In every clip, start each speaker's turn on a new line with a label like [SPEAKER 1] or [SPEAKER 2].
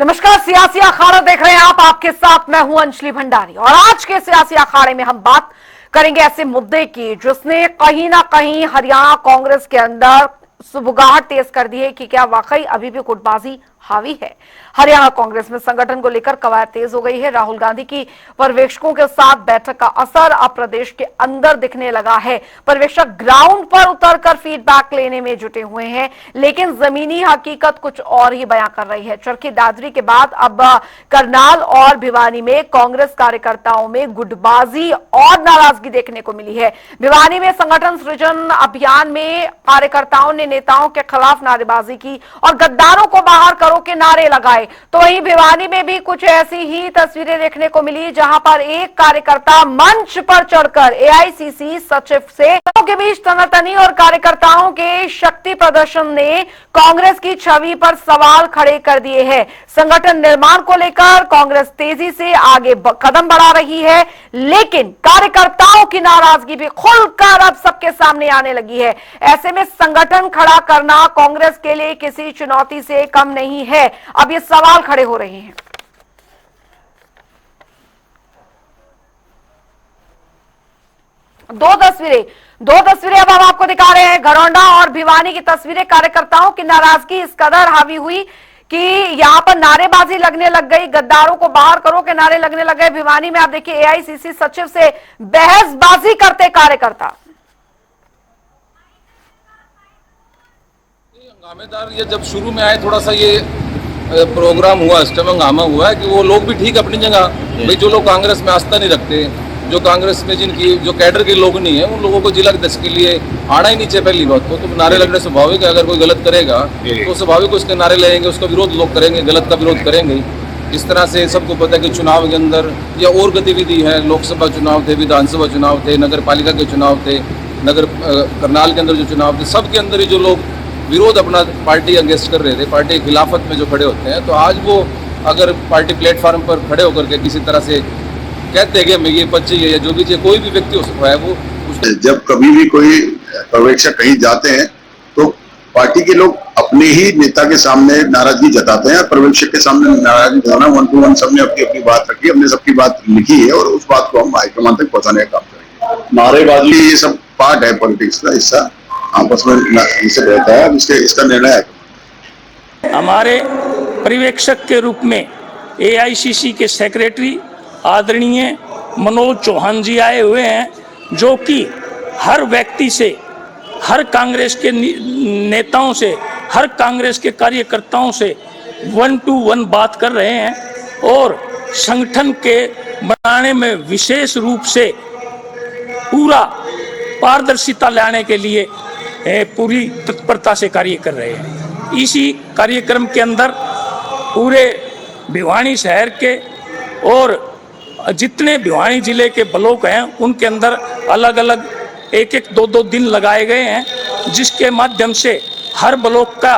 [SPEAKER 1] नमस्कार, सियासी अखाड़ा देख रहे हैं आप। आपके साथ मैं हूं अंजलि भंडारी और आज के सियासी अखाड़े में हम बात करेंगे ऐसे मुद्दे की जिसने कहीं ना कहीं हरियाणा कांग्रेस के अंदर सुबुगाहट तेज कर दी है कि क्या वाकई अभी भी गुटबाजी हावी है। हरियाणा कांग्रेस में संगठन को लेकर कवायद तेज हो गई है। राहुल गांधी की पर्यवेक्षकों के साथ बैठक का असर अब प्रदेश के अंदर दिखने लगा है। पर्यवेक्षक ग्राउंड पर उतरकर फीडबैक लेने में जुटे हुए हैं, लेकिन जमीनी हकीकत कुछ और ही बयां कर रही है। चरखी दादरी के बाद अब करनाल और भिवानी में कांग्रेस कार्यकर्ताओं में गुटबाजी और नाराजगी देखने को मिली है। भिवानी में संगठन सृजन अभियान में कार्यकर्ताओं ने नेताओं के खिलाफ नारेबाजी की और गद्दारों को बाहर करो के नारे लगाए। तो वहीं भिवानी में भी कुछ ऐसी ही तस्वीरें देखने को मिली, जहां पर एक कार्यकर्ता मंच पर चढ़कर एआईसीसी सचिव से के बीच तनातनी और कार्यकर्ताओं के शक्ति प्रदर्शन ने कांग्रेस की छवि पर सवाल खड़े कर दिए हैं। संगठन निर्माण को लेकर कांग्रेस तेजी से आगे कदम बढ़ा रही है, लेकिन कार्यकर्ताओं की नाराजगी भी खुलकर अब सबके सामने आने लगी है। ऐसे में संगठन खड़ा करना कांग्रेस के लिए किसी चुनौती से कम नहीं है। अब ये सवाल खड़े हो रहे हैं। दो तस्वीरें अब हम आपको दिखा रहे हैं। घरौंडा और भिवानी की तस्वीरें। कार्यकर्ताओं की नाराजगी इस कदर हावी हुई कि यहां पर नारेबाजी लगने लग गई, गद्दारों को बाहर करो के नारे लगने लग गए। भिवानी में आप देखिए एआईसीसी सचिव से बहसबाजी करते कार्यकर्ता।
[SPEAKER 2] हंगामेदार ये जब शुरू में आए, थोड़ा सा ये प्रोग्राम हुआ, इस टाइम हंगामा हुआ है कि वो लोग भी ठीक अपनी जगह, भाई जो लोग कांग्रेस में आस्था नहीं रखते, जो कांग्रेस में जिनकी जो कैडर के लोग नहीं है, उन लोगों को जिला अध्यक्ष के लिए आना ही नहीं चाहिए। पहली बात तो नारे लगने स्वाभाविक है। अगर कोई गलत करेगा तो स्वाभाविक उसके नारे लगेंगे, उसका विरोध लोग करेंगे, गलत का विरोध करेंगे। इस तरह से सबको पता है कि चुनाव के अंदर या और गतिविधि है, लोकसभा चुनाव थे, विधानसभा चुनाव थे, नगर पालिका के चुनाव थे, करनाल के अंदर जो चुनाव थे, सबके अंदर ही जो लोग विरोध अपना पार्टी अगेंस्ट कर रहे थे, पार्टी के खिलाफत में जो खड़े होते हैं, तो आज वो अगर पार्टी प्लेटफार्म पर खड़े होकर के किसी तरह से कहते हैं कि हमें ये पद चाहिए या जो भी चाहिए, कोई भी व्यक्ति हो सकता है वो
[SPEAKER 3] जब कभी भी कोई पर्यवेक्षक कहीं जाते हैं तो पार्टी के लोग अपने ही नेता के सामने नाराजगी जताते हैं। पर्यवेक्षक के सामने नाराजगी जताना 1 to 1 सबने अपनी अपनी बात रखी, हमने सबकी बात लिखी है और उस बात को हम हाईकमान तक पहुंचाने का काम करेंगे। नारेबाजी ये सब पार्ट है पॉलिटिक्स का हिस्सा, आपस में इसे रहता है, इसका निर्णय है।
[SPEAKER 4] हमारे पर्यवेक्षक के रूप में एआईसीसी के सेक्रेटरी आदरणीय मनोज चौहान जी आए हुए हैं, जो कि हर व्यक्ति से, हर कांग्रेस के नेताओं से, हर कांग्रेस के कार्यकर्ताओं से 1 to 1 बात कर रहे हैं और संगठन के बनाने में विशेष रूप से पूरा पारदर्शिता लाने के लिए पूरी तत्परता से कार्य कर रहे हैं। इसी कार्यक्रम के अंदर पूरे भिवानी शहर के और जितने भिवानी जिले के ब्लॉक हैं, उनके अंदर अलग अलग 1-1, 2-2 दिन लगाए गए हैं, जिसके माध्यम से हर ब्लॉक का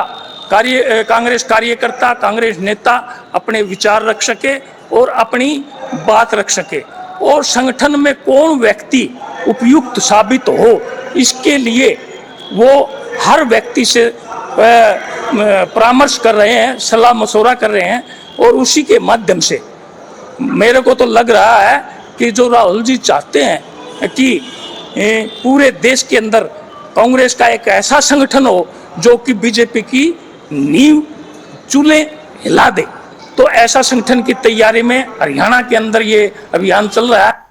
[SPEAKER 4] कांग्रेस कार्यकर्ता, कांग्रेस नेता अपने विचार रख सके और अपनी बात रख सके और संगठन में कौन व्यक्ति उपयुक्त साबित हो, इसके लिए वो हर व्यक्ति से परामर्श कर रहे हैं, सलाह मशवरा कर रहे हैं और उसी के माध्यम से मेरे को तो लग रहा है कि जो राहुल जी चाहते हैं कि पूरे देश के अंदर कांग्रेस का एक ऐसा संगठन हो जो कि बीजेपी की नींव चूल्हे हिला दे, तो ऐसा संगठन की तैयारी में हरियाणा के अंदर ये अभियान चल रहा है।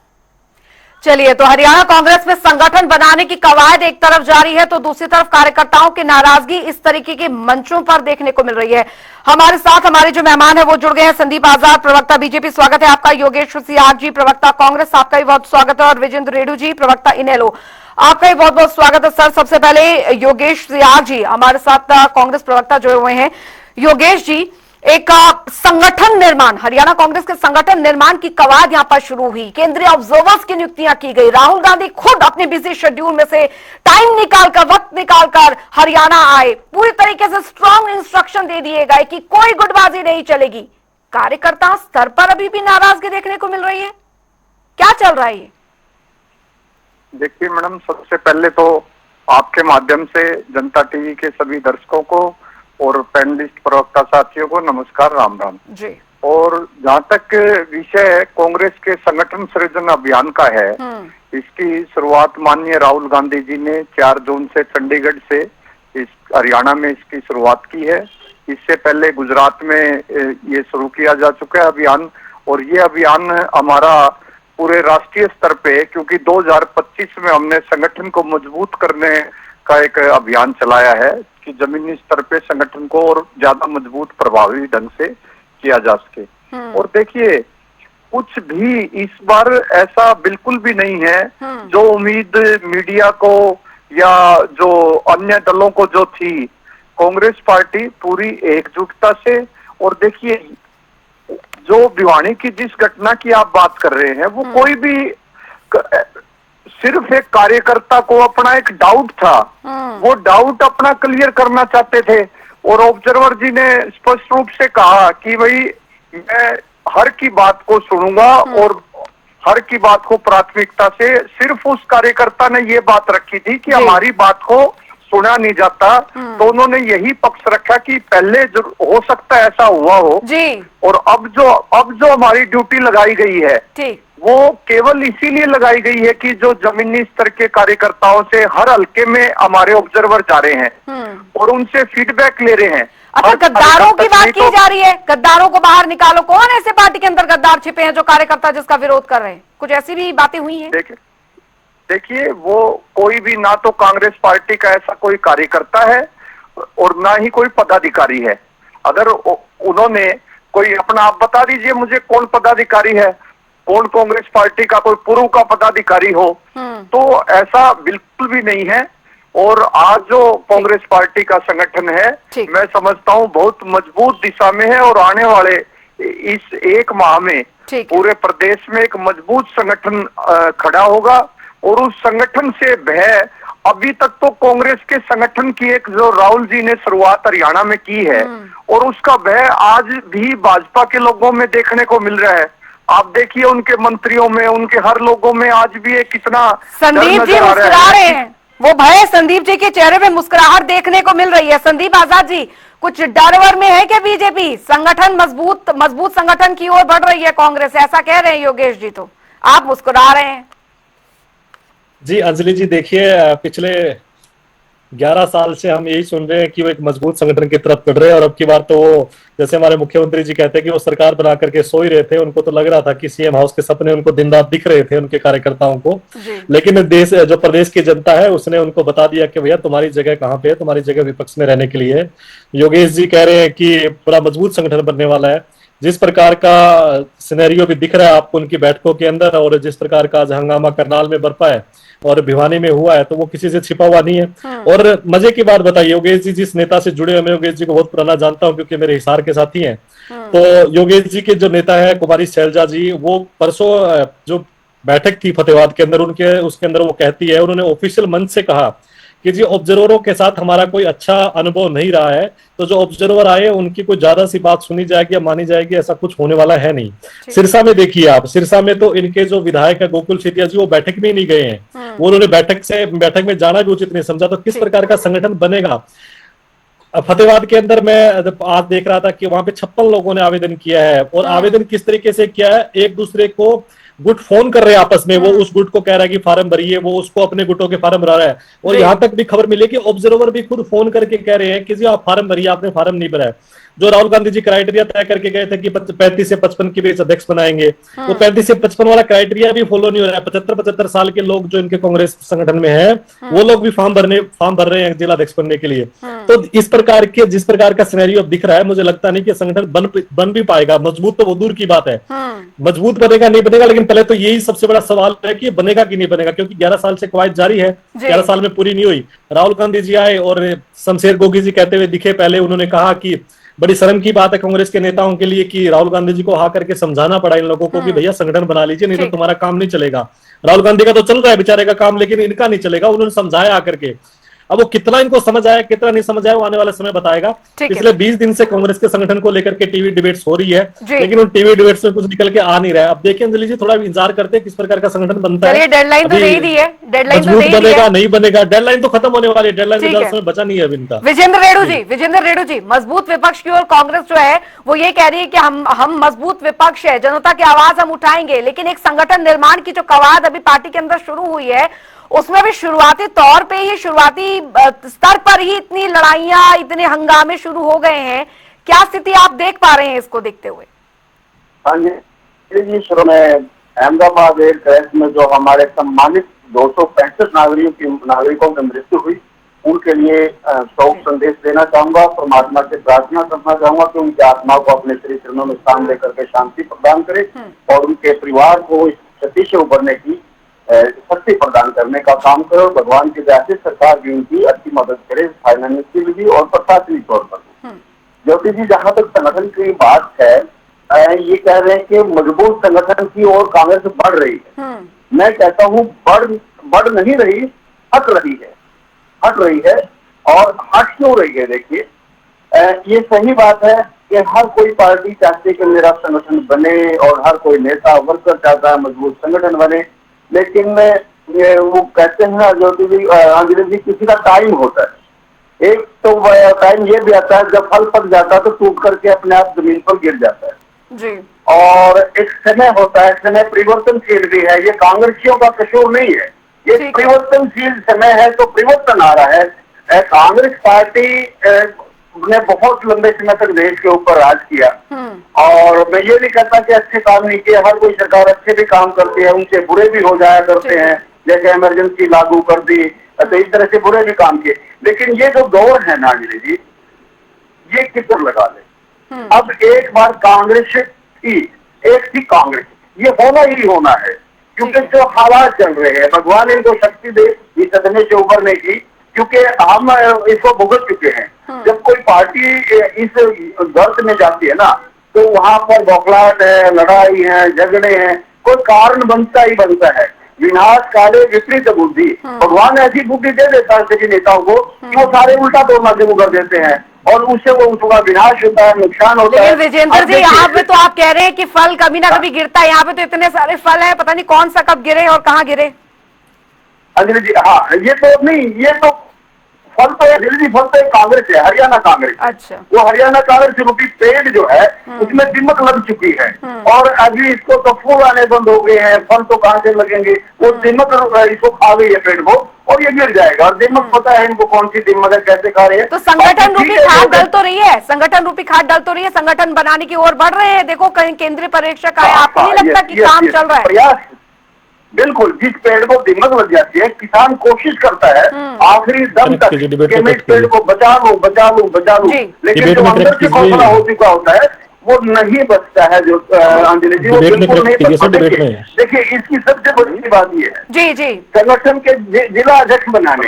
[SPEAKER 1] चलिए, तो हरियाणा कांग्रेस में संगठन बनाने की कवायद एक तरफ जारी है, तो दूसरी तरफ कार्यकर्ताओं की नाराजगी इस तरीके के मंचों पर देखने को मिल रही है। हमारे साथ हमारे जो मेहमान है वो जुड़ गए हैं। संदीप आजाद, प्रवक्ता बीजेपी, स्वागत है आपका। योगेश सियाग जी, प्रवक्ता कांग्रेस, आपका भी बहुत स्वागत है। और विजेंद्र रेड्डी जी, प्रवक्ता इनेलो, आपका भी बहुत बहुत स्वागत है। सर, सबसे पहले योगेश सियाग जी हमारे साथ कांग्रेस प्रवक्ता जुड़े हुए हैं। योगेश जी, एक संगठन निर्माण, हरियाणा कांग्रेस के संगठन निर्माण की कवायद यहां पर शुरू हुई, केंद्रीय ऑब्जर्वर्स की नियुक्तियां की गई, राहुल गांधी खुद अपने बिजी शेड्यूल में से टाइम निकालकर, वक्त निकालकर हरियाणा आए, पूरी तरीके से स्ट्रॉन्ग इंस्ट्रक्शन दे दिए गए कि कोई गुटबाजी नहीं चलेगी। कार्यकर्ता स्तर पर अभी भी नाराजगी देखने को मिल रही है, क्या चल रहा है?
[SPEAKER 5] देखिए मैडम, सबसे पहले तो आपके माध्यम से जनता टीवी के सभी दर्शकों को और पैनलिस्ट प्रवक्ता साथियों को नमस्कार, राम राम
[SPEAKER 1] जी।
[SPEAKER 5] और जहाँ तक विषय कांग्रेस के संगठन सृजन अभियान का है, इसकी शुरुआत माननीय राहुल गांधी जी ने 4 जून से चंडीगढ़ से इस हरियाणा में इसकी शुरुआत की है। इससे पहले गुजरात में ये शुरू किया जा चुका है अभियान, और ये अभियान हमारा पूरे राष्ट्रीय स्तर पे, क्योंकि 2025 में हमने संगठन को मजबूत करने का एक अभियान चलाया है कि जमीनी स्तर पे संगठन को और ज्यादा मजबूत प्रभावी ढंग से किया जा सके। और देखिए, कुछ भी इस बार ऐसा बिल्कुल भी नहीं है जो उम्मीद मीडिया को या जो अन्य दलों को जो थी, कांग्रेस पार्टी पूरी एकजुटता से। और देखिए, जो भिवानी की जिस घटना की आप बात कर रहे हैं, वो कोई भी सिर्फ एक कार्यकर्ता को अपना एक डाउट था, वो डाउट अपना क्लियर करना चाहते थे, और ऑब्जर्वर जी ने स्पष्ट रूप से कहा कि भाई मैं हर की बात को सुनूंगा और हर की बात को प्राथमिकता से। सिर्फ उस कार्यकर्ता ने ये बात रखी थी कि हमारी बात को सुना नहीं जाता, तो उन्होंने यही पक्ष रखा कि पहले जो हो सकता है ऐसा हुआ हो जी। और अब जो हमारी ड्यूटी लगाई गई है वो केवल इसीलिए लगाई गई है कि जो जमीनी स्तर के कार्यकर्ताओं से हर हल्के में हमारे ऑब्जर्वर जा रहे हैं और उनसे फीडबैक ले रहे हैं।
[SPEAKER 1] अच्छा, गद्दारों की बात की जा रही है, गद्दारों को बाहर निकालो। कौन ऐसे पार्टी के अंदर गद्दार छिपे हैं जो कार्यकर्ता जिसका विरोध कर रहे हैं? कुछ ऐसी भी बातें हुई हैं?
[SPEAKER 5] देखिए, वो कोई भी, ना तो कांग्रेस पार्टी का ऐसा कोई कार्यकर्ता है और ना ही कोई पदाधिकारी है। अगर उन्होंने कोई अपना, आप बता दीजिए मुझे कौन पदाधिकारी है, कौन कांग्रेस पार्टी का कोई पूर्व का पदाधिकारी हो, तो ऐसा बिल्कुल भी नहीं है। और आज जो कांग्रेस पार्टी का संगठन है, मैं समझता हूँ बहुत मजबूत दिशा में है, और आने वाले इस 1 माह में पूरे प्रदेश में एक मजबूत संगठन खड़ा होगा। और उस संगठन से भय, अभी तक तो कांग्रेस के संगठन की एक जो राहुल जी ने शुरुआत हरियाणा में की है, और उसका भय आज भी भाजपा के लोगों में देखने को मिल रहा है। आप देखिए, उनके मंत्रियों में, उनके हर लोगों में आज भी एक कितना
[SPEAKER 1] संदीप जी मुस्कुरा रहे हैं, वो भय संदीप जी के चेहरे पे मुस्कुराहट देखने को मिल रही है। संदीप आजाद जी, कुछ डर वर में है क्या बीजेपी? संगठन मजबूत संगठन की ओर बढ़ रही है कांग्रेस, ऐसा कह रहे हैं योगेश जी, तो आप मुस्कुरा रहे हैं।
[SPEAKER 6] जी अंजलि जी, देखिए पिछले 11 साल से हम यही सुन रहे हैं कि वो एक मजबूत संगठन की तरफ बढ़ रहे हैं, और अब की बार तो वो, जैसे हमारे मुख्यमंत्री जी कहते हैं कि वो सरकार बना करके सो ही रहे थे। उनको तो लग रहा था कि सीएम हाउस के सपने उनको दिन रात दिख रहे थे उनके कार्यकर्ताओं को, लेकिन देश जो प्रदेश की जनता है उसने उनको बता दिया कि भैया तुम्हारी जगह कहाँ पे है, तुम्हारी जगह विपक्ष में रहने के लिए है। योगेश जी कह रहे हैं कि बड़ा मजबूत संगठन बनने वाला है। जिस प्रकार का सिनेरियो भी दिख रहा है आपको उनकी बैठकों के अंदर, और जिस प्रकार का आज हंगामा करनाल में बरपा है और भिवानी में हुआ है, तो वो किसी से छिपा हुआ नहीं है। और मजे की बात बताइए, योगेश जी जिस नेता से जुड़े हुए, मैं योगेश जी को बहुत पुराना जानता हूं क्योंकि मेरे हिसार के साथी हैं। तो योगेश जी के जो नेता है कुमारी शैलजा जी, वो परसों जो बैठक थी फतेहाबाद के अंदर, उसके अंदर वो कहती है, उन्होंने ऑफिशियल मंच से कहा कि जी ऑब्जर्वरों के साथ हमारा कोई अच्छा अनुभव नहीं रहा है, तो जो ऑब्जर्वर आए उनकी कोई ज्यादा सी बात सुनी जाएगी या मानी जाएगी, ऐसा कुछ होने वाला है नहीं। सिरसा में देखिए आप, सिरसा में तो इनके जो विधायक है गोकुल सेतिया जी, वो बैठक में ही नहीं गए हैं। वो उन्होंने बैठक में जाना भी उचित नहीं समझा। तो किस प्रकार का संगठन बनेगा? फतेहाबाद के अंदर मैं आज देख रहा था कि वहां पे 56 लोगों ने आवेदन किया है, और आवेदन किस तरीके से किया है, एक दूसरे को गुट फोन कर रहे हैं आपस में। वो उस गुट को कह रहा है कि फार्म भरिए, वो उसको अपने गुटों के फार्म भरा रहा है। और यहाँ तक भी खबर मिली कि ऑब्जर्वर भी खुद फोन करके कह रहे हैं कि जी आप फार्म भरिए, आपने फार्म नहीं भरा है। जो राहुल गांधी जी क्राइटेरिया तय करके गए थे कि 35 से 55 के बीच अध्यक्ष बनाएंगे, तो 35 से 55 वाला क्राइटेरिया भी फॉलो नहीं हो रहा है। 75 साल के लोग जो इनके कांग्रेस संगठन में है, वो लोग भी फॉर्म भर रहे हैं जिला अध्यक्ष बनने के लिए। तो इस प्रकार के, जिस प्रकार का सिनेरियो अब दिख रहा है, मुझे लगता नहीं कि संगठन बन भी पाएगा। मजबूत तो वो दूर की बात है, मजबूत बनेगा नहीं बनेगा, लेकिन पहले तो यही सबसे बड़ा सवाल है कि बनेगा कि नहीं बनेगा, क्योंकि 11 साल से कवायद जारी है, 11 साल में पूरी नहीं हुई। राहुल गांधी जी आए और शमशेर गोगी जी कहते हुए दिखे, पहले उन्होंने कहा कि बड़ी शर्म की बात है कांग्रेस के नेताओं के लिए कि राहुल गांधी जी को हाँ करके समझाना पड़ा इन लोगों को कि भैया संगठन बना लीजिए, नहीं तो तुम्हारा काम नहीं चलेगा। राहुल गांधी का तो चल रहा है बेचारे का काम, लेकिन इनका नहीं चलेगा। उन्होंने समझाया आकर के। अब वो कितना इनको समझ आया कितना नहीं समझ आया वो आने वाला समय बताएगा।
[SPEAKER 1] ठीक है।
[SPEAKER 6] पिछले 20 दिन से कांग्रेस के संगठन को लेकर के टीवी डिबेट्स हो रही है,
[SPEAKER 1] जी।
[SPEAKER 6] लेकिन उन टीवी डिबेट्स में कुछ निकल के आ नहीं रहा है। अब देखिए अंजलि जी, थोड़ा इंतजार करते हैं किस प्रकार का संगठन बनता है।
[SPEAKER 1] चलिए, डेडलाइन तो
[SPEAKER 6] अभी
[SPEAKER 1] दे ही दी है, डेडलाइन तो
[SPEAKER 6] मजबूत
[SPEAKER 1] दे ही दी
[SPEAKER 6] बनेगा
[SPEAKER 1] है।
[SPEAKER 6] नहीं बनेगा, डेडलाइन तो खत्म होने वाली है, डेडलाइन में
[SPEAKER 1] ठीक
[SPEAKER 6] ज्यादा
[SPEAKER 1] है।
[SPEAKER 6] समय बचा नहीं है अभी इनका।
[SPEAKER 1] विजेंद्र रेणु जी, मजबूत विपक्ष की ओर कांग्रेस जो है वो ये कह रही है कि हम मजबूत विपक्ष है, जनता की आवाज हम उठाएंगे, लेकिन एक संगठन निर्माण की जो कवायद अभी पार्टी के अंदर शुरू हुई है उसमें भी शुरुआती तौर पे ही, शुरुआती स्तर पर ही इतनी लड़ाइयां, इतने हंगामे शुरू हो गए हैं। क्या स्थिति आप देख पा रहे हैं इसको देखते हुए?
[SPEAKER 7] हाँ जी, शुरू में अहमदाबाद एयर क्रैश में जो हमारे सम्मानित 265 नागरिकों की मृत्यु हुई, उनके लिए शोक संदेश देना चाहूंगा, परमात्मा से प्रार्थना करना चाहूंगा कि उनकी आत्मा को अपने श्री चरणों में स्थान देकर के शांति प्रदान करे और उनके परिवार को इस क्षति से उभरने की शक्ति प्रदान करने का काम करे और भगवान की दया से सरकार भी उनकी अच्छी मदद करे, फाइनेंशियली भी और प्रशासनिक तौर पर। ज्योति जी, जहाँ तक संगठन की बात है, ये कह रहे हैं कि मजबूत संगठन की ओर कांग्रेस बढ़ रही है। मैं कहता हूँ बढ़ नहीं रही, हट रही है। और हट क्यों रही है? देखिए, ये सही बात है कि हर कोई पार्टी चाहती है कि मेरा संगठन बने और हर कोई नेता वर्कर चाहता है मजबूत संगठन बने, लेकिन वो कहते हैं ज्योति जी, अंग्रेजी जी, किसी का टाइम होता है। एक तो टाइम ये भी आता है जब फल पक जाता है तो टूट करके अपने आप जमीन पर गिर जाता है
[SPEAKER 1] जी।
[SPEAKER 7] और एक समय होता है, समय परिवर्तनशील भी है। ये कांग्रेसियों का कसूर नहीं है, ये परिवर्तनशील समय है, तो परिवर्तन आ रहा है। कांग्रेस पार्टी ने बहुत लंबे समय तक देश के ऊपर राज किया और मैं ये नहीं कहता कि अच्छे काम नहीं किए, हर कोई सरकार अच्छे भी काम करती है, उनसे बुरे भी हो जाया करते हैं, जैसे इमरजेंसी लागू कर दी, तो इस तरह से बुरे भी काम किए। लेकिन ये जो दौर है नाजिर जी, ये किधर लगा ले। अब एक बार कांग्रेस की, एक थी कांग्रेस, ये होना ही होना है, क्योंकि जो हालात चल रहे हैं, भगवान इनको शक्ति दे इस सदमे से उभरने की, क्योंकि हम इसको भुगत चुके हैं। जब कोई पार्टी इस गर्त में जाती है ना, तो वहां पर बौखलाहट है, लड़ाई है, झगड़े हैं, कोई कारण बनता ही बनता है। विनाश काले विपरीत बुद्धि, भगवान ऐसी बुद्धि दे देता है सभी नेताओं को कि वो सारे उल्टा तोड़ना शुरू कर देते हैं और उससे वो उनका विनाश होता है, नुकसान होता है।
[SPEAKER 1] लेकिन विजेंद्र जी, यहाँ पे तो आप कह रहे हैं कि फल कभी ना कभी गिरता है, यहाँ पे तो इतने सारे फल हैं, पता नहीं कौन सा कब गिरे और कहाँ गिरे।
[SPEAKER 7] अंजलि जी, हाँ, ये तो नहीं, ये तो फल तो दिल्ली फल तो कांग्रेस है, हरियाणा कांग्रेस।
[SPEAKER 1] अच्छा।
[SPEAKER 7] वो हरियाणा कांग्रेस रूपी पेड़ जो है उसमें दीमक लग चुकी है और अभी इसको तो फूल आने बंद हो गए हैं, फल तो कहाँ से लगेंगे? वो दीमक इसको खा गई है पेड़ को और ये गिर जाएगा। और दीमक पता है इनको कौन सी दीमक है, कैसे खा रहे हैं।
[SPEAKER 1] तो संगठन रूपी खाद डल तो रही है, संगठन रूपी खाद डल तो रही है, संगठन बनाने की ओर बढ़ रहे हैं। देखो, कहीं केंद्रीय पर्यवेक्षक आए, आपको नहीं लगता कि काम चल रहा है?
[SPEAKER 7] प्रयास, बिल्कुल, जिस पेड़ को दीमक लग जाती है, किसान कोशिश करता है आखिरी दम तक कि मैं इस पेड़ को बचा लूं, लेकिन जो अंदर से खोखला हो चुका होता है वो नहीं बचता है। जो अंजलि जी, वो बिल्कुल नहीं बचता। देखिए, इसकी सबसे बड़ी बात ये है,
[SPEAKER 1] जी,
[SPEAKER 7] संगठन के जिला अध्यक्ष बनाने,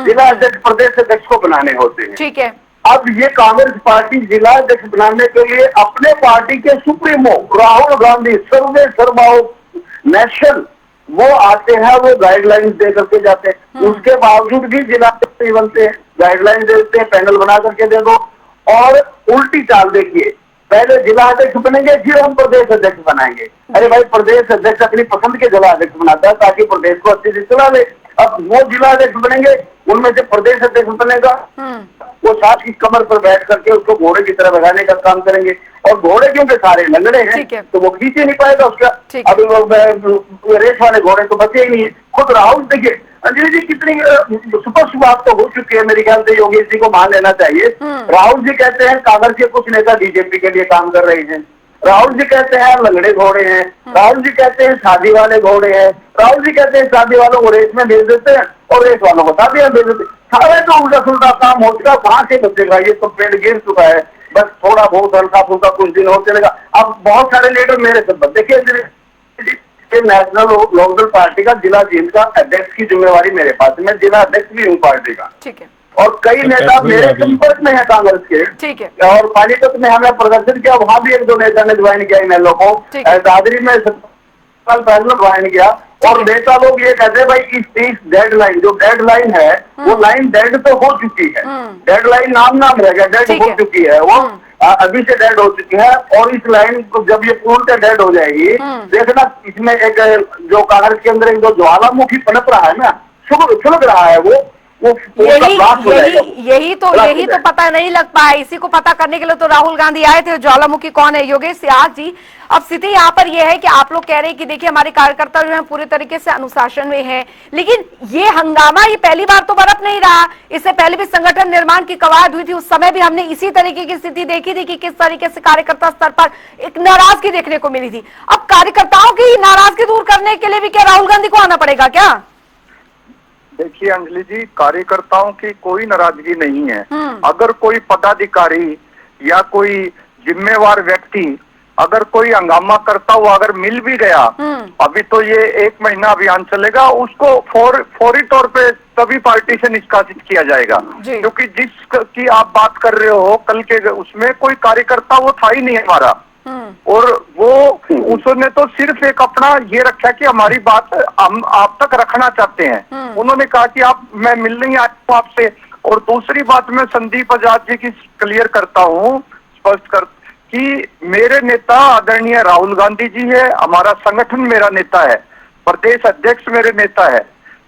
[SPEAKER 7] जिला अध्यक्ष प्रदेश अध्यक्ष को बनाने होते हैं।
[SPEAKER 1] ठीक है।
[SPEAKER 7] अब ये कांग्रेस पार्टी जिला अध्यक्ष बनाने के लिए अपने पार्टी के सुप्रीमो राहुल गांधी, सर्वे सर्वाओ नेशनल, वो आते हैं, वो गाइडलाइंस दे करके जाते हैं। उसके बावजूद भी जिला अध्यक्ष बनते हैं, गाइडलाइंस देते हैं, पैनल बना करके दे दो। और उल्टी चाल देखिए, पहले जिला अध्यक्ष बनेंगे, फिर हम प्रदेश अध्यक्ष बनाएंगे। अरे भाई, प्रदेश अध्यक्ष अपनी पसंद के जिला अध्यक्ष बनाता है ताकि प्रदेश को अच्छे से चला ले। अब वो जिला अध्यक्ष बनेंगे, उनमें से प्रदेश अध्यक्ष बनेगा, वो साथ की कमर पर बैठ करके उसको घोड़े की तरह भगाने का काम करेंगे। और घोड़े क्योंकि सारे लंगड़े हैं तो वो खींच ही नहीं पाएगा उसका। अब रेस वाले घोड़े तो बचे ही नहीं। खुद राहुल, देखिए अंजलि जी, कितनी सुपर बात तो हो चुकी है, मेरे ख्याल से योगेश जी को मान लेना चाहिए। राहुल जी कहते हैं कांग्रेस के कुछ नेता बीजेपी के लिए काम कर रहे हैं, राहुल जी कहते हैं लंगड़े घोड़े हैं, राहुल जी कहते हैं शादी वाले घोड़े हैं, राहुल जी कहते हैं शादी वालों को रेस में भेज देते हैं और रेस वालों को शादी में भेज देते हैं। सारे तो उल्टा सुल्टा काम हो चुका, वहां से बचेगा? ये तो पेड़ गिर चुका है, बस थोड़ा बहुत हल्का फुल्का कुछ दिन हो चलेगा। अब बहुत सारे लीडर मेरे से देखिए, नेशनल लोकदल पार्टी का जिला जींद का अध्यक्ष की जिम्मेवारी मेरे पास है, मैं जिला अध्यक्ष भी हूँ पार्टी का।
[SPEAKER 1] ठीक है।
[SPEAKER 7] और कई नेता मेरे संपर्क में है कांग्रेस के।
[SPEAKER 1] ठीक है।
[SPEAKER 7] और पानीपत में हमने प्रदर्शन किया, वहां भी एक दो नेता ने ज्वाइन किया इनएलओ को। दादरी में साल पहले ज्वाइन किया और नेता लोग ये कहते हैं भाई इस डेडलाइन, जो डेडलाइन है वो लाइन डेड तो हो चुकी है, डेडलाइन नाम रह गया, डेड
[SPEAKER 1] ठीक
[SPEAKER 7] हो
[SPEAKER 1] है।
[SPEAKER 7] चुकी है वो, अभी से डेड हो चुकी है। और इस लाइन को जब ये पूर्ण डेड हो जाएगी, देखना इसमें एक जो कांग्रेस के अंदर एक जो ज्वालामुखी पनप रहा है ना, सुलग रहा है वो उसका blast हो जाएगा।
[SPEAKER 1] यही तो पता नहीं लग पाया। इसी को पता करने के लिए तो राहुल गांधी आए थे। ज्वालामुखी कौन है? योगेश सियाग जी, अब स्थिति यहाँ पर यह है कि आप लोग कह रहे हैं कि देखिए हमारे कार्यकर्ता जो है पूरे तरीके से अनुशासन में है, लेकिन ये हंगामा ये पहली बार तो बरप नहीं रहा। इससे पहले भी संगठन निर्माण की कवायद हुई थी, उस समय भी हमने इसी तरीके की स्थिति देखी थी कि किस तरीके से कार्यकर्ता स्तर पर एक नाराजगी देखने को मिली थी। अब कार्यकर्ताओं की नाराजगी दूर करने के लिए भी क्या राहुल गांधी को आना पड़ेगा क्या?
[SPEAKER 5] देखिए अंजलि जी, कार्यकर्ताओं की कोई नाराजगी नहीं है। अगर कोई पदाधिकारी या कोई जिम्मेवार व्यक्ति अगर कोई हंगामा करता हुआ अगर मिल भी गया, अभी तो ये 1 महीना अभियान चलेगा, उसको फौरी तौर पे तभी पार्टी से निष्कासित किया जाएगा। क्योंकि जिसकी आप बात कर रहे हो कल के, उसमें कोई कार्यकर्ता वो था ही नहीं हमारा। और वो उसने तो सिर्फ एक अपना ये रखा कि हमारी बात हम आप तक रखना चाहते हैं। उन्होंने कहा कि मैं मिल नहीं आया हूं आपसे। और दूसरी बात मैं संदीप आजाद जी की क्लियर करता हूं, स्पष्ट कर कि मेरे नेता आदरणीय राहुल गांधी जी है, हमारा संगठन मेरा नेता है, प्रदेश अध्यक्ष मेरे नेता है।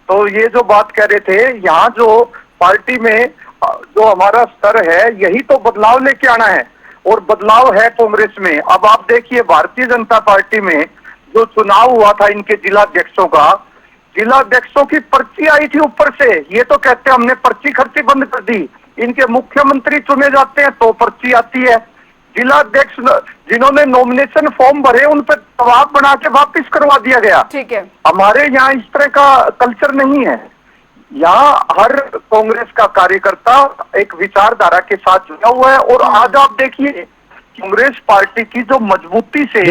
[SPEAKER 5] तो ये जो बात कह रहे थे, यहाँ जो पार्टी में जो हमारा स्तर है, यही तो बदलाव लेके आना है। और बदलाव है कांग्रेस में। अब आप देखिए भारतीय जनता पार्टी में जो चुनाव हुआ था इनके जिलाध्यक्षों का, जिलाध्यक्षों की पर्ची आई थी ऊपर से। ये तो कहते हैं हमने पर्ची खर्ची बंद कर दी। इनके मुख्यमंत्री चुने जाते हैं तो पर्ची आती है। जिलाध्यक्ष जिन्होंने नॉमिनेशन फॉर्म भरे उन पर दबाव बना के वापिस करवा दिया गया।
[SPEAKER 1] ठीक है,
[SPEAKER 5] हमारे यहाँ इस तरह का कल्चर नहीं है। यहाँ हर कांग्रेस का कार्यकर्ता एक विचारधारा के साथ जुड़ा हुआ है। और आज आप देखिए कांग्रेस पार्टी की जो मजबूती से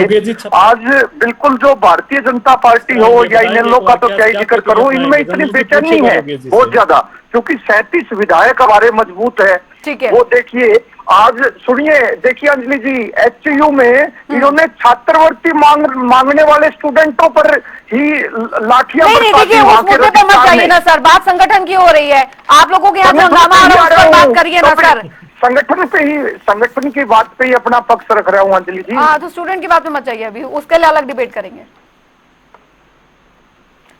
[SPEAKER 5] आज बिल्कुल जो भारतीय जनता पार्टी हो या इनेलो का तो क्या ही जिक्र करूं, इनमें इतनी बेचैनी है बहुत ज्यादा, क्योंकि 37 विधायक हमारे मजबूत है। वो देखिए आज सुनिए, देखिए अंजलि जी, एचयू में इन्होंने छात्रवृत्ति मांगने वाले स्टूडेंटों पर ही लाठियां
[SPEAKER 1] देखिए उस मुद्दे पर मत जाइए ना सर, बात संगठन की हो रही है। आप लोगों के यहाँ जो हंगामा आ रहा है उस पर बात करिए ना सर।
[SPEAKER 5] संगठन की बात पे ही अपना पक्ष रख रहा हूँ अंजलि जी।
[SPEAKER 1] हाँ, तो स्टूडेंट की बात पे मत जाइए, अभी उसके लिए अलग डिबेट करेंगे।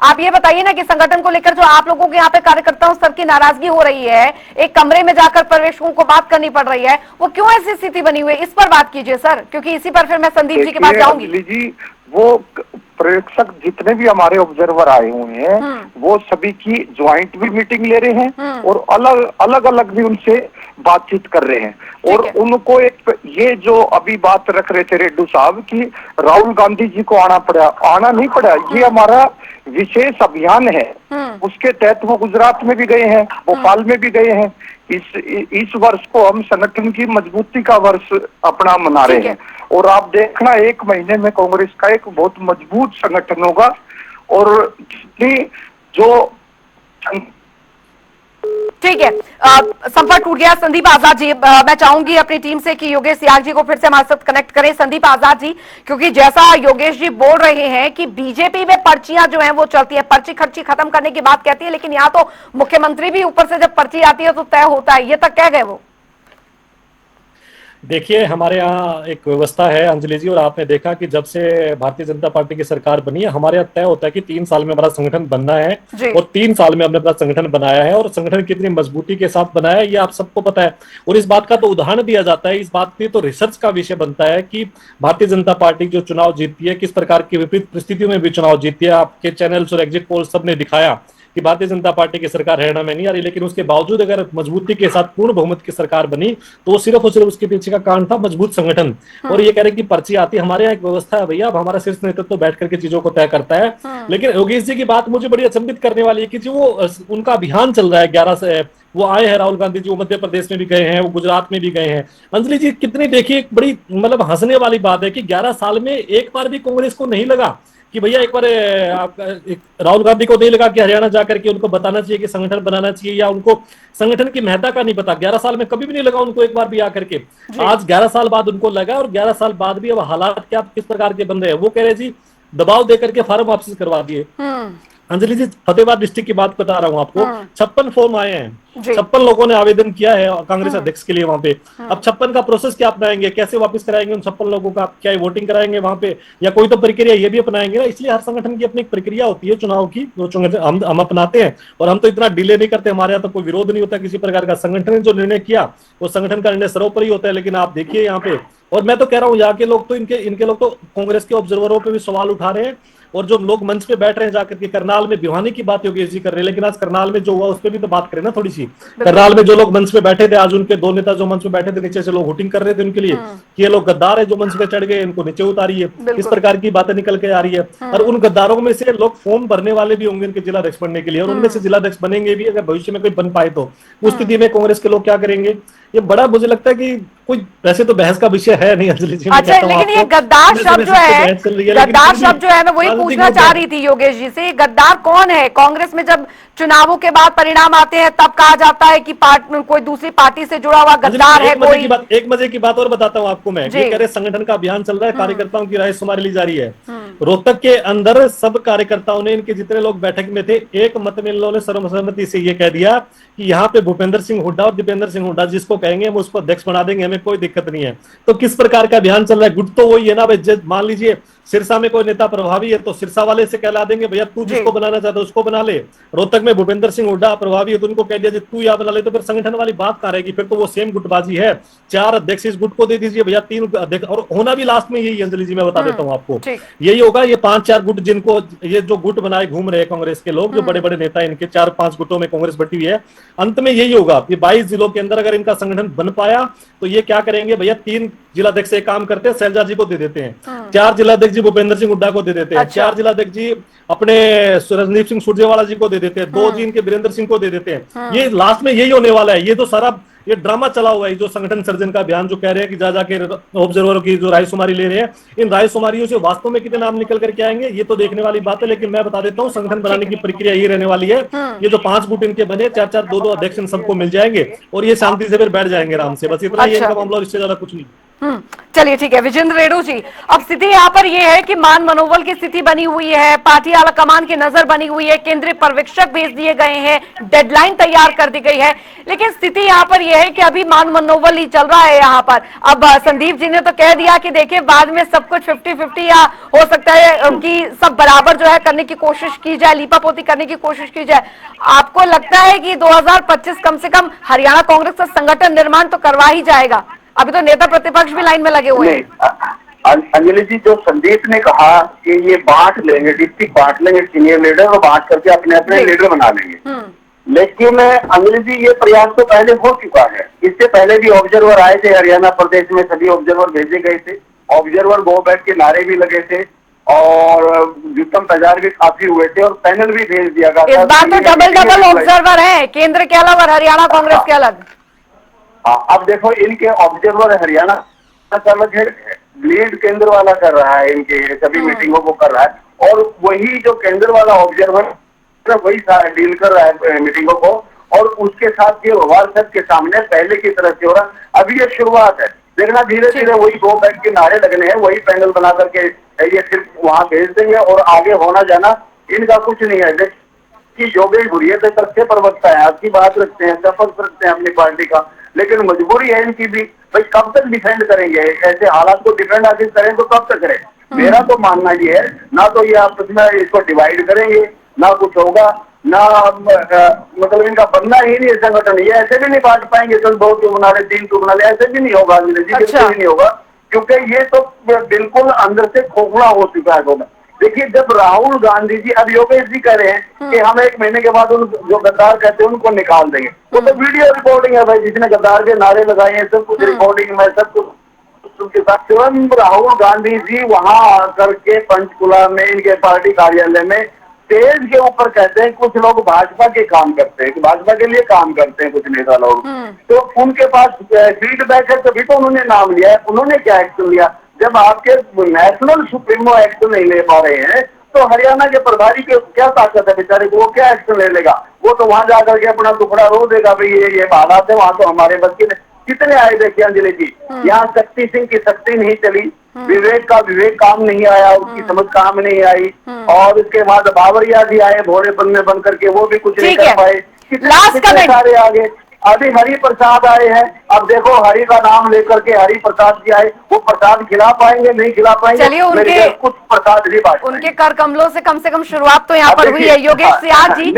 [SPEAKER 1] आप ये बताइए ना कि संगठन को लेकर जो आप लोगों के यहाँ पे कार्यकर्ताओं स्तर की नाराजगी हो रही है, एक कमरे में जाकर पर्यवेक्षकों को बात करनी पड़ रही है, वो क्यों ऐसी स्थिति बनी हुई है? इस पर बात कीजिए सर, क्योंकि इसी पर फिर मैं संदीप जी के पास जाऊंगी।
[SPEAKER 5] जी, वो पर्यवेक्षक जितने भी हमारे ऑब्जर्वर आए हुए हैं वो सभी की ज्वाइंट भी मीटिंग ले रहे हैं और अलग अलग भी उनसे बातचीत कर रहे हैं। और उनको एक ये जो अभी बात रख रहे थे रेड्डू साहब की राहुल गांधी जी को आना नहीं पड़ा, ये हमारा विशेष अभियान है। उसके तहत वो गुजरात में भी गए हैं, भोपाल में भी गए हैं। इस वर्ष को हम संगठन की मजबूती का वर्ष अपना मना रहे हैं। और आप देखना 1 महीने में कांग्रेस का एक बहुत मजबूत संगठन होगा। और जो
[SPEAKER 1] ठीक है, संपर्क टूट गया। संदीप आजाद जी, मैं चाहूंगी अपनी टीम से कि योगेश सियाग जी को फिर से हमारे साथ कनेक्ट करें। संदीप आजाद जी, क्योंकि जैसा योगेश जी बोल रहे हैं कि बीजेपी में पर्चियां जो हैं वो चलती है, पर्ची खर्ची खत्म करने की बात कहती है, लेकिन यहाँ तो मुख्यमंत्री भी ऊपर से जब पर्ची आती है तो तय होता है, ये तक कह गए वो।
[SPEAKER 6] देखिए हमारे यहाँ एक व्यवस्था है अंजलि जी, और आपने देखा कि जब से भारतीय जनता पार्टी की सरकार बनी है हमारे यहाँ तय होता है कि 3 साल में हमारा संगठन बनना है, और 3 साल में हमने अपना संगठन बनाया है। और संगठन कितनी मजबूती के साथ बनाया है ये आप सबको पता है। और इस बात का तो उदाहरण दिया जाता है, इस बात की तो रिसर्च का विषय बनता है कि भारतीय जनता पार्टी जो चुनाव जीतती है किस प्रकार की विपरीत परिस्थितियों में भी चुनाव जीतती है। आपके चैनल्स और एग्जिट पोल सब ने दिखाया कि भारतीय जनता पार्टी की सरकार हरियाणा में नहीं आ रही, लेकिन उसके बावजूद अगर मजबूती के साथ पूर्ण बहुमत की सरकार बनी तो वो सिर्फ और सिर्फ उसके पीछे का कारण था मजबूत संगठन। और ये कह रहे कि पर्ची आती, हमारे यहाँ एक व्यवस्था है भैया, अब हमारा शीर्ष नेतृत्व तो बैठ करके चीजों को तय करता है। लेकिन योगेश जी की बात मुझे बड़ी अचंभित करने वाली है कि जो उनका अभियान चल रहा है 11 से, वो आए हैं राहुल गांधी जी, वो मध्य प्रदेश में भी गए हैं, वो गुजरात में भी गए हैं। अंजलि जी कितनी देखिए एक बड़ी मतलब हंसने वाली बात है कि 11 साल में एक बार भी कांग्रेस को नहीं लगा कि भैया एक बार राहुल गांधी को नहीं लगा कि हरियाणा जाकर के उनको बताना चाहिए कि संगठन बनाना चाहिए, या उनको संगठन की महत्ता का नहीं पता। 11 साल में कभी भी नहीं लगा उनको एक बार भी आकर के। आज 11 साल बाद उनको लगा, और 11 साल बाद भी अब हालात क्या किस प्रकार के बन रहे हैं। वो कह रहे जी दबाव देकर के फार्म वापसी करवा दिए। अंजलि जी, फतेहाबाद डिस्ट्रिक्ट की बात बता रहा हूँ आपको, 56 फॉर्म आए हैं,
[SPEAKER 1] जी।
[SPEAKER 6] 56 लोगों ने आवेदन किया है कांग्रेस अध्यक्ष के लिए वहां पे। अब 56 का प्रोसेस क्या अपनाएंगे, कैसे वापस कराएंगे उन 56 लोगों का, क्या वोटिंग कराएंगे वहां पे, या कोई तो प्रक्रिया ये भी अपनाएंगे ना। इसलिए हर संगठन की अपनी एक प्रक्रिया होती है चुनाव की, जो हम अपनाते हैं, और हम तो इतना डिले नहीं करते, हमारे यहाँ तो कोई विरोध नहीं होता किसी प्रकार का। संगठन ने जो निर्णय किया वो संगठन का निर्णय सर्वोपरि होता है। लेकिन आप देखिए यहाँ पे, और मैं तो कह रहा हूँ यहाँ के लोग तो इनके लोग तो कांग्रेस के ऑब्जर्वरों पे भी सवाल उठा रहे हैं, और जो लोग मंच पे बैठ रहे हैं जाकर के, करनाल में भिवानी की बात योगेश जी कर रहे हैं, लेकिन आज करनाल में जो हुआ उस पर भी तो बात करें ना थोड़ी सी। करनाल में जो लोग मंच पे बैठे थे, आज उनके 2 नेता जो मंच पे बैठे थे, नीचे से लोग वोटिंग कर रहे थे उनके लिए कि ये लोग गद्दार है जो मंच पे चढ़ गए, इनको नीचे उतारिए, इस प्रकार की बातें निकल के आ रही है। और उन गद्दारों में से लोग फॉर्म भरने वाले भी होंगे इनके जिलाध्यक्ष बनने के लिए, और उनमें से जिलाध्यक्ष बनेंगे भी अगर भविष्य में कोई बन पाए तो। उस स्थिति में कांग्रेस के लोग क्या करेंगे, ये बड़ा मुझे लगता है कि कोई वैसे तो बहस का विषय है नहीं अंजलि जी।
[SPEAKER 1] अच्छा, लेकिन ये गद्दार शब्द जो है, गद्दार शब्द जो है, मैं वही पूछना चाह रही थी योगेश जी से, गद्दार कौन है? कांग्रेस में जब चुनावों के बाद परिणाम आते हैं तब कहा जाता है कि कोई दूसरी पार्टी से जुड़ा हुआ गद्दार है कोई।
[SPEAKER 6] एक मजे की बात और बताता हूँ आपको मैं, ये कह रहे संगठन का अभियान चल रहा है, कार्यकर्ताओं की राय शुमारी ली जा रही है। रोहतक के अंदर सब कार्यकर्ताओं ने, इनके जितने लोग बैठक में थे, एक मत में इन लोगों ने सर्वसम्मति से ये कह दिया कि यहाँ पे भूपेंद्र सिंह हुड्डा और दीपेंद्र सिंह हुड्डा जिसको कहेंगे हम उसको अध्यक्ष बना देंगे, हमें कोई दिक्कत नहीं है। तो किस प्रकार का अभियान चल रहा है? गुट तो वही है ना भाई, मान लीजिए सिरसा में कोई नेता प्रभावी है तो सिरसा वाले से कहला देंगे भैया तू जिसको बनाना चाहता है उसको बना ले। रोहतक में भूपेंद्र सिंह हुड्डा प्रभावी है तो उनको कह दिया तू यहाँ बना ले, तो फिर संगठन वाली बात कहाँ रहेगी? फिर तो वो सेम गुटबाजी है। 4 अध्यक्ष इस गुट को दे दीजिए भैया, 3 अध्यक्ष, और होना भी लास्ट में यही अंजलि जी, मैं बता देता हूँ आपको, यही होगा। ये 5-4 गुट जिनको ये जो गुट बनाए घूम रहे हैं कांग्रेस के लोग, जो बड़े बड़े नेता, इनके 4-5 गुटों में कांग्रेस बटी हुई है, अंत में यही होगा। ये 22 जिलों के अंदर अगर इनका संगठन बन पाया तो ये क्या करेंगे भैया, 3 जिलाध्यक्ष एक काम करते हैं, शैलजा जी को दे देते हैं, 4 जिलाध्यक्ष जी भूपेंद्र सिंह हुड्डा को दे देते हैं, 4 जिलाध्यक्ष जी अपने रजनीप सिंह सुरजेवाला जी को दे देते हैं, 2 जी इनके वीरेंद्र सिंह को दे देते हैं। ये लास्ट में यही होने वाला है। ये तो सारा ये ड्रामा चला हुआ है, जो संगठन सर्जन का अभियान जो कह रहे हैं कि जा जाके ऑब्जर्वरों की जो रायशुमारी ले रहे हैं, इन रायशुमारियों से वास्तव में कितने नाम निकल करके आएंगे ये तो देखने वाली बात है। लेकिन मैं बता देता हूँ संगठन बनाने की प्रक्रिया ये रहने वाली है। ये जो 5 गुट इनके बने, 4-4, 2-2 अध्यक्ष इन सबको मिल जाएंगे और ये शांति से फिर बैठ जाएंगे आराम से। बस इतना ही इनका मामला, इससे ज्यादा कुछ नहीं।
[SPEAKER 1] चलिए ठीक है विजेंद्र रेणु जी, अब स्थिति यहाँ पर यह है कि मान मनोबल की स्थिति बनी हुई है, पार्टी आलाकमान की नजर बनी हुई है, केंद्रीय पर्यवेक्षक भेज दिए गए हैं, डेडलाइन तैयार कर दी गई है, लेकिन स्थिति यहाँ पर यह है कि अभी मान मनोबल ही चल रहा है यहाँ पर। अब संदीप जी ने तो कह दिया कि देखिए बाद में सब कुछ 50-50 या हो सकता है कि सब बराबर जो है करने की कोशिश की जाए, लीपापोती करने की कोशिश की जाए। आपको लगता है कि 2025 कम से कम हरियाणा कांग्रेस का संगठन निर्माण तो करवा ही जाएगा? अभी तो नेता प्रतिपक्ष भी लाइन में लगे हुए हैं।
[SPEAKER 7] अंजलि जी, जो संदीप ने कहा कि ये बांट लेंगे, डिस्ट्रिक्ट बांट लेंगे, सीनियर लीडर और बांट करके अपने अपने लीडर बना लेंगे, लेकिन अंजलि जी ये प्रयास तो पहले हो चुका है। इससे पहले भी ऑब्जर्वर आए थे हरियाणा प्रदेश में, सभी ऑब्जर्वर भेजे गए थे, ऑब्जर्वर गो बैक के नारे भी लगे थे और जुटम प्रचार भी काफी हुए थे और पैनल भी भेज दिया गया।
[SPEAKER 1] इस बार तो डबल ऑब्जर्वर है, केंद्र के अलग और हरियाणा कांग्रेस के अलग।
[SPEAKER 7] अब देखो इनके ऑब्जर्वर हरियाणा का अलग है, लीड केंद्र वाला कर रहा है, इनके सभी मीटिंगों को कर रहा है, और वही जो केंद्र वाला ऑब्जर्वर वही डील कर रहा है मीटिंगों को, और उसके साथ ये व्यवहार सबके सामने पहले की तरह से हो रहा। अभी ये शुरुआत है, देखना धीरे धीरे वही गो बैक के नारे लगने हैं, वही पैनल बना करके ये सिर्फ वहां भेज देंगे और आगे होना जाना इनका कुछ नहीं है। कि योगेश भुरिया तो तथ्य प्रवक्ता है, आपकी बात रखते हैं, शपथ रखते हैं अपनी पार्टी का, लेकिन मजबूरी है इनकी भी, भाई कब तक डिफेंड करेंगे? ऐसे हालात को डिफेंड आगे करें तो कब तक करें? मेरा तो मानना ये है, ना तो ये आपस में इसको डिवाइड करेंगे, ना कुछ होगा, ना मतलब इनका बनना ही नहीं संगठन। ये ऐसे भी नहीं बांट पाएंगे, चल 2 क्यों बना रहे, 3 क्यों बना ले, ऐसे भी नहीं होगा जी, बिल्कुल भी नहीं होगा, क्योंकि ये तो बिल्कुल अंदर से खोखला हो चुका है। देखिए जब राहुल गांधी जी, अब योगेश जी कह रहे हैं कि हम 1 महीने के बाद उन जो गद्दार कहते हैं उनको निकाल देंगे, वो तो वीडियो रिकॉर्डिंग है भाई, जिसने गद्दार के नारे लगाए हैं सब कुछ रिकॉर्डिंग में, सब कुछ उनके साथ। स्वयं राहुल गांधी जी वहां आकर के पंचकुला में इनके पार्टी कार्यालय में स्टेज के ऊपर कहते हैं कुछ लोग भाजपा के काम करते हैं, भाजपा के लिए काम करते हैं कुछ नेता लोग, तो उनके पास फीडबैक है, तभी तो उन्होंने नाम लिया है। उन्होंने क्या एक्शन लिया? जब आपके नेशनल सुप्रीमो एक्शन नहीं ले पा रहे हैं तो हरियाणा के प्रभारी के क्या ताकत है बेचारे को, वो क्या एक्शन ले लेगा? वो तो वहां जाकर के अपना टुकड़ा रो देगा, भाई ये हालात है, वहां तो हमारे बच्चे ने। कितने आए देखिए अंजलि जी। यहाँ शक्ति सिंह की शक्ति नहीं चली, विवेक का विवेक काम नहीं आया, उसकी समझ काम नहीं आई, और उसके बाद बाबरिया जी आए भोलेपन में बन करके, वो भी कुछ नहीं
[SPEAKER 1] ठीक है।
[SPEAKER 7] कर पाए।
[SPEAKER 1] लास्ट
[SPEAKER 7] कितने
[SPEAKER 1] कमेंट।
[SPEAKER 7] सारे आगे। अभी हरि प्रसाद आए हैं, अब देखो हरि का नाम लेकर के हरि प्रसाद जी आए, वो प्रसाद खिला पाएंगे नहीं खिला पाएंगे?
[SPEAKER 1] चलिए, उनके-
[SPEAKER 7] मेरे ख्याल कुछ प्रसाद भी बांट
[SPEAKER 1] उनके कर कमलों से कम शुरुआत तो यहाँ
[SPEAKER 7] अब
[SPEAKER 1] पर हुई है।
[SPEAKER 7] देखिए,
[SPEAKER 1] योगेश
[SPEAKER 7] हाँ,
[SPEAKER 1] सियाज जी,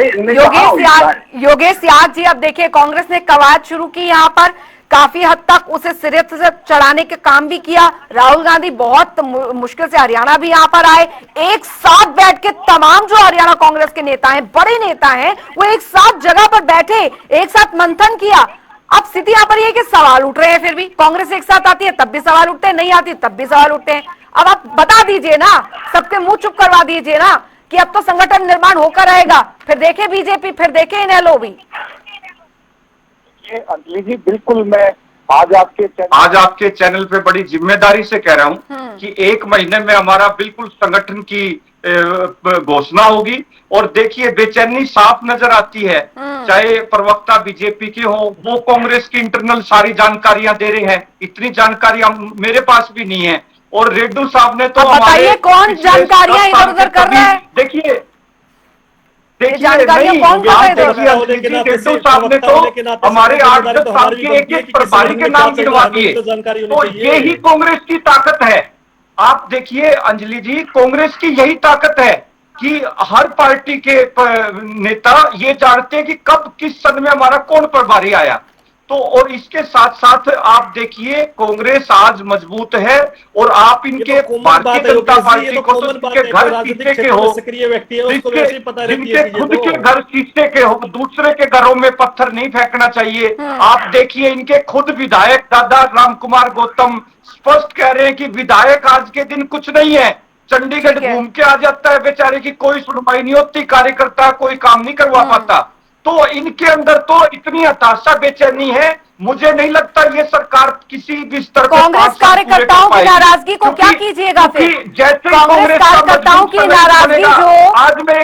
[SPEAKER 1] योगेश सियाज जी, अब देखिए कांग्रेस ने कवायद शुरू की यहाँ पर, काफी हद तक उसे सिरे से चढ़ाने के काम भी किया। राहुल गांधी बहुत मुश्किल से हरियाणा भी यहाँ पर आए, एक साथ बैठ के तमाम जो हरियाणा कांग्रेस के नेता हैं, बड़े नेता हैं, वो एक साथ जगह पर बैठे, एक साथ मंथन किया। अब स्थिति यहाँ पर ये कि सवाल उठ रहे हैं, फिर भी कांग्रेस एक साथ आती है तब भी सवाल उठते हैं, नहीं आती तब भी सवाल उठते हैं। अब आप बता दीजिए ना, सबके मुंह चुप करवा दीजिए ना कि अब तो संगठन निर्माण होकर आएगा, फिर देखे बीजेपी, फिर देखे इनेलो भी।
[SPEAKER 5] अंजलि जी, बिल्कुल मैं आज आपके चैनल पे बड़ी जिम्मेदारी से कह रहा हूँ कि 1 महीने में हमारा बिल्कुल संगठन की घोषणा होगी। और देखिए बेचैनी साफ नजर आती है, चाहे प्रवक्ता बीजेपी के हो, वो कांग्रेस की इंटरनल सारी जानकारियां दे रहे हैं, इतनी जानकारियां मेरे पास भी नहीं है। और रेड्डू साहब ने तो
[SPEAKER 1] बताइए कौन जानकारियां इधर उधर कर रहा है?
[SPEAKER 5] देखिए
[SPEAKER 1] जानकारियां
[SPEAKER 5] नहीं,
[SPEAKER 1] कौन कर रहे थे?
[SPEAKER 5] रेड्डू साहब ने तो हमारे 8-10 साल के एक प्रभारी के नाम गिनवा दिए। तो ये ही कांग्रेस की ताकत है। आप देखिए अंजलि जी, कांग्रेस की यही ताकत है कि हर पार्टी के नेता ये जानते हैं कि कब किस सन में हमारा कौन प्रभारी आया। तो और इसके साथ साथ आप देखिए कांग्रेस आज मजबूत है। और आप इनके भारतीय जनता पार्टी को तो जिनके घर शीशे के हो, जिनके खुद के घर शीशे के हो, दूसरे के घरों में पत्थर नहीं फेंकना चाहिए। आप देखिए इनके खुद विधायक दादा राम कुमार गौतम स्पष्ट कह रहे हैं कि विधायक आज के दिन कुछ नहीं है, चंडीगढ़ घूम के आ जाता है बेचारे की कोई सुनवाई नहीं होती, कार्यकर्ता कोई काम नहीं करवा पाता। तो इनके अंदर तो इतनी हताशा बेचैनी है, मुझे नहीं लगता ये सरकार किसी भी स्तर पर
[SPEAKER 1] कांग्रेस कार्यकर्ताओं की नाराजगी को क्या कीजिएगा फिर?
[SPEAKER 5] जैसे
[SPEAKER 1] कांग्रेस कार्यकर्ताओं की नाराजगी जो
[SPEAKER 5] आज मैं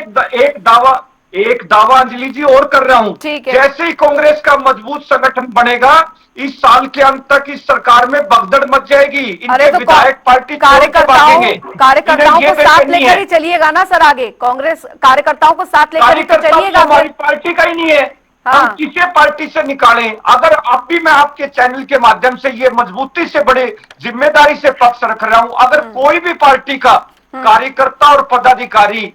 [SPEAKER 5] एक दावा अंजलि जी और कर रहा हूं, जैसे ही कांग्रेस का मजबूत संगठन बनेगा, इस साल के अंत तक इस सरकार में भगदड़ मच जाएगी। इनके
[SPEAKER 1] तो
[SPEAKER 5] विधायक पार्टी
[SPEAKER 1] कार्यकर्ताओं को साथ लेकर ही चलिएगा ना सर आगे, कांग्रेस कार्यकर्ताओं को साथ लेकर ही तो चलिएगा।
[SPEAKER 5] हमारी पार्टी का ही नहीं है, हम किसी पार्टी से निकालें। अगर अब भी मैं आपके चैनल के माध्यम से ये मजबूती से बड़े जिम्मेदारी से पक्ष रख रहा हूं, अगर कोई भी पार्टी का कार्यकर्ता और पदाधिकारी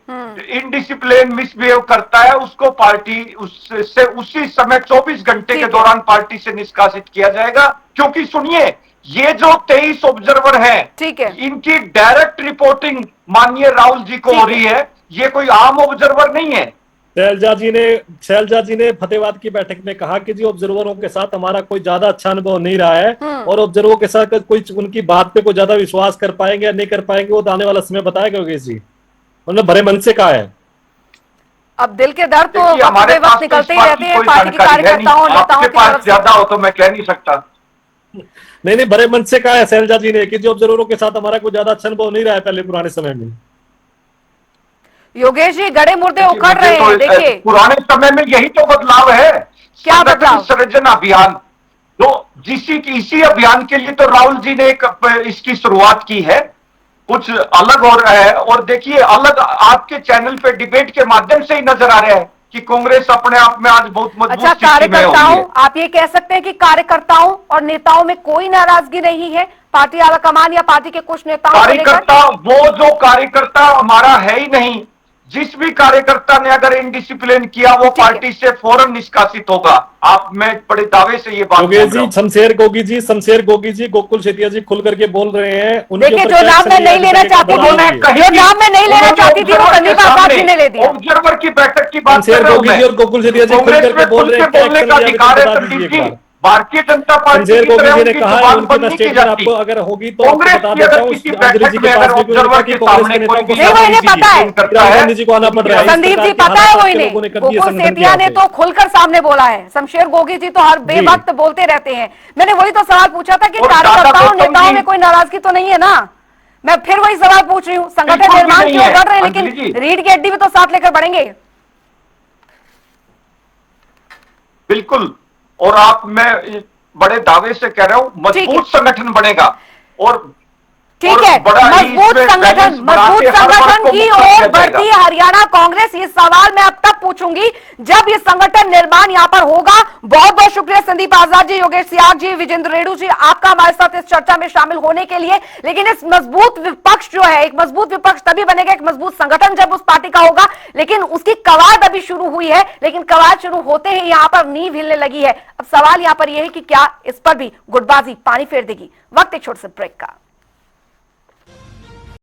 [SPEAKER 5] इनडिसिप्लिन मिसबिहेव करता है, उसको पार्टी उससे उसी समय 24 घंटे के दौरान पार्टी से निष्कासित किया जाएगा। क्योंकि सुनिए, ये जो 23 ऑब्जर्वर है, इनकी डायरेक्ट रिपोर्टिंग माननीय राहुल जी को हो रही है, ये कोई आम ऑब्जर्वर नहीं है।
[SPEAKER 6] शैलजा जी ने फतेहाबाद की बैठक में कहा कि जी ऑब्जर्वरों के साथ हमारा कोई ज्यादा अच्छा अनुभव नहीं रहा है, और ऑब्जर्वरों के साथ कोई उनकी बात पे कोई ज्यादा विश्वास कर पाएंगे या नहीं कर पाएंगे वो आने वाला समय बताएगा। योगेश जी उन्होंने भरे मन से कहा है।
[SPEAKER 1] अब दिल के दर्द तो
[SPEAKER 5] हमारे पास
[SPEAKER 1] निकलते ही रहते हैं पार्टी के कार्यकर्ताओं और नेताओं
[SPEAKER 5] के पास ज्यादा हो तो मैं कह नहीं सकता।
[SPEAKER 6] नहीं, भरे मन से कहा है शैलजा जी ने कि जो ऑब्जर्वरों के साथ हमारा कोई ज्यादा अच्छा अनुभव नहीं रहा है पहले पुराने समय में।
[SPEAKER 1] योगेश जी गड़े मुर्दे उखड़ रहे हैं, देखिए
[SPEAKER 5] पुराने समय में यही तो बदलाव है।
[SPEAKER 1] क्या बदलाव?
[SPEAKER 5] सृजन अभियान, तो इसी अभियान के लिए तो राहुल जी ने इसकी शुरुआत की है, कुछ अलग हो रहा है। और देखिए अलग आपके चैनल पे डिबेट के माध्यम से ही नजर आ रहा है कि कांग्रेस अपने आप में आज बहुत मजबूत
[SPEAKER 1] अच्छा, कार्यकर्ताओं, आप ये कह सकते हैं कि कार्यकर्ताओं और नेताओं में कोई नाराजगी नहीं है, पार्टी आला कमान या पार्टी के कुछ नेताओं
[SPEAKER 5] कार्यकर्ता, वो जो कार्यकर्ता हमारा है ही नहीं, जिस भी कार्यकर्ता ने अगर इनडिसिप्लिन किया वो पार्टी से फौरन निष्कासित होगा। आप मैं बड़े दावे से ये बात
[SPEAKER 6] योगेश जी, शमशेर गोगी जी गोकुल सेतिया जी खुल करके बोल रहे हैं।
[SPEAKER 1] देखिए जो नाम मैं नहीं लेना चाहती थी, वो संदीप आकाश जी ने ले दिया।
[SPEAKER 5] ऑब्जर्वर की बैठक की बात
[SPEAKER 6] शमशेर गोगी जी और गोकुल सेतिया जी खुल करके बोल रहे हैं,
[SPEAKER 5] बोलने का अधिकार है संदीप जी। भारतीय जनता पार्टी
[SPEAKER 6] शमशेर गोगी जी ने कहा है उनकी स्टेटमेंट आपको अगर होगी तो
[SPEAKER 5] कांग्रेस
[SPEAKER 6] बता
[SPEAKER 5] की
[SPEAKER 6] देता
[SPEAKER 5] अगर
[SPEAKER 6] हूं।
[SPEAKER 5] किसी बैठक में अगर ऑब्जर्वर के सामने कोई
[SPEAKER 1] पता है
[SPEAKER 6] गांधी जी को आना पड़ रहा है।
[SPEAKER 1] संदीप जी पता है वो इन्हें, गोकुल सेतिया ने तो खुलकर सामने बोला है, शमशेर गोगी जी तो हर बेवक्त बोलते रहते हैं। मैंने वही तो सवाल पूछा था कि कार्यकर्ताओं नेताओं में कोई नाराजगी तो नहीं है ना। मैं फिर वही सवाल पूछ रही हूँ, संगठन निर्माण की ओर बढ़ रहे हैं, लेकिन रीढ़ की हड्डी भी तो साथ लेकर बढ़ेंगे।
[SPEAKER 5] बिल्कुल। और आप मैं
[SPEAKER 8] बड़े दावे से कह रहा हूं, मजबूत संगठन बनेगा। और
[SPEAKER 1] ठीक है, मजबूत संगठन की ओर बढ़ती है हरियाणा कांग्रेस। ये सवाल मैं अब तक पूछूंगी जब ये संगठन निर्माण यहाँ पर होगा। बहुत बहुत शुक्रिया संदीप आजाद जी, योगेश सियाग जी, विजेंद्र रेणु जी, आपका हमारे साथ इस चर्चा में शामिल होने के लिए। लेकिन इस मजबूत विपक्ष जो है, एक मजबूत विपक्ष तभी बनेगा, एक मजबूत संगठन जब उस पार्टी का होगा। लेकिन उसकी कवायद अभी शुरू हुई है, लेकिन कवायद शुरू होते ही यहाँ पर नींव हिलने लगी है। अब सवाल यहाँ पर यह है कि क्या इस पर भी गुटबाजी पानी फेर देगी। वक्त एक छोटे से ब्रेक का।